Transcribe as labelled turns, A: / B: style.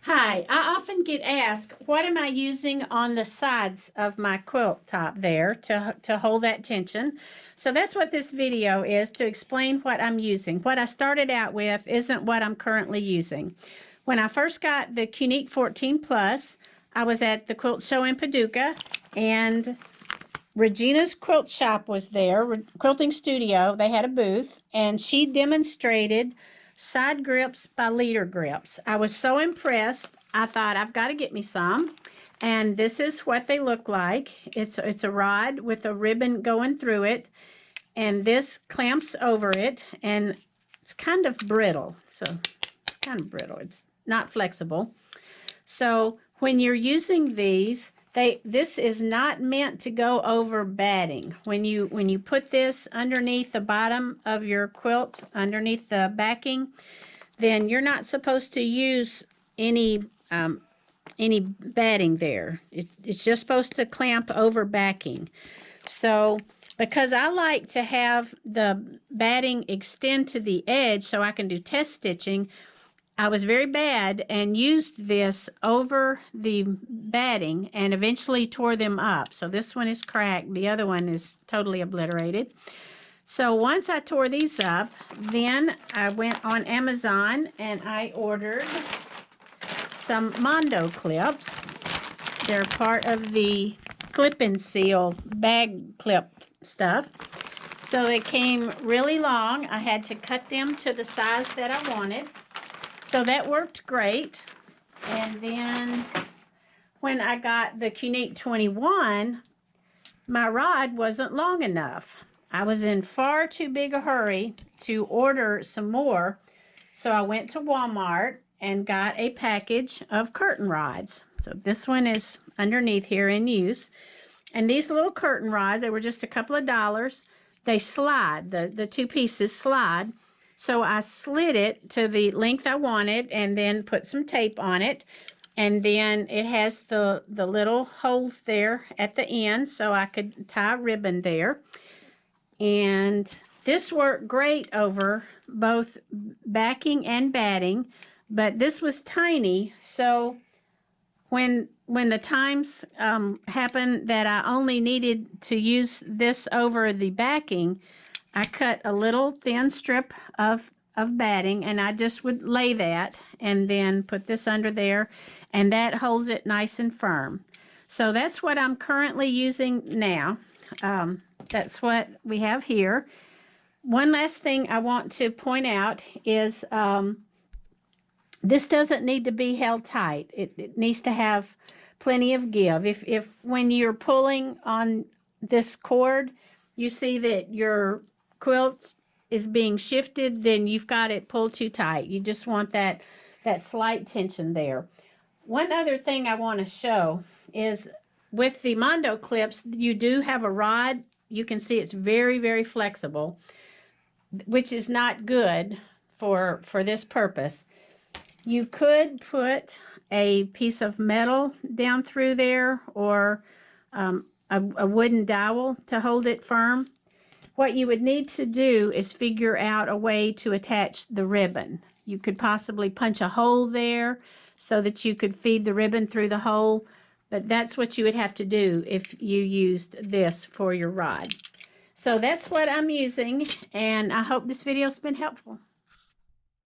A: Hi, I often get asked, what am I using on the sides of my quilt top there to hold that tension? So that's what this video is, to explain what I'm using. What I started out with isn't what I'm currently using. When I first got the Cunique 14 Plus, I was at the quilt show in Paducah, and Regina's quilt shop was there, quilting studio. They had a booth, and she demonstrated side grips by leader grips. I was so impressed, I thought I've got to get me some. And this is what they look like. It's a rod with a ribbon going through it, and this clamps over it, and it's kind of brittle. So it's kind of brittle. It's not flexible. So when you're using these, this is not meant to go over batting. When you put this underneath the bottom of your quilt, underneath the backing, then you're not supposed to use any batting there. It's just supposed to clamp over backing. So because I like to have the batting extend to the edge so I can do test stitching, I was very bad and used this over the batting and eventually tore them up. So this one is cracked. The other one is totally obliterated. So once I tore these up, then I went on Amazon and I ordered some Mando Clips. They're part of the clip and seal bag clip stuff. So they came really long. I had to cut them to the size that I wanted. So that worked great. And then when I got the Cunique 21, my rod wasn't long enough. I was in far too big a hurry to order some more. So I went to Walmart and got a package of curtain rods. So this one is underneath here in use. And these little curtain rods, they were just a couple of dollars. They slide, the two pieces slide. So I slid it to the length I wanted and then put some tape on it. And then it has the little holes there at the end so I could tie ribbon there. And this worked great over both backing and batting, but this was tiny. So when the times happened that I only needed to use this over the backing, I cut a little thin strip of batting, and I just would lay that and then put this under there, and that holds it nice and firm. So that's what I'm currently using now. That's what we have here. One last thing I want to point out is this doesn't need to be held tight. It needs to have plenty of give. If when you're pulling on this cord, you see that your quilt is being shifted, then you've got it pulled too tight. You just want that slight tension there. One other thing I want to show is with the Mando Clips, you do have a rod. You can see it's very, very flexible, which is not good for this purpose. You could put a piece of metal down through there, or a wooden dowel to hold it firm. What you would need to do is figure out a way to attach the ribbon. You could possibly punch a hole there so that you could feed the ribbon through the hole, but that's what you would have to do if you used this for your rod. So that's what I'm using, and I hope this video has been helpful.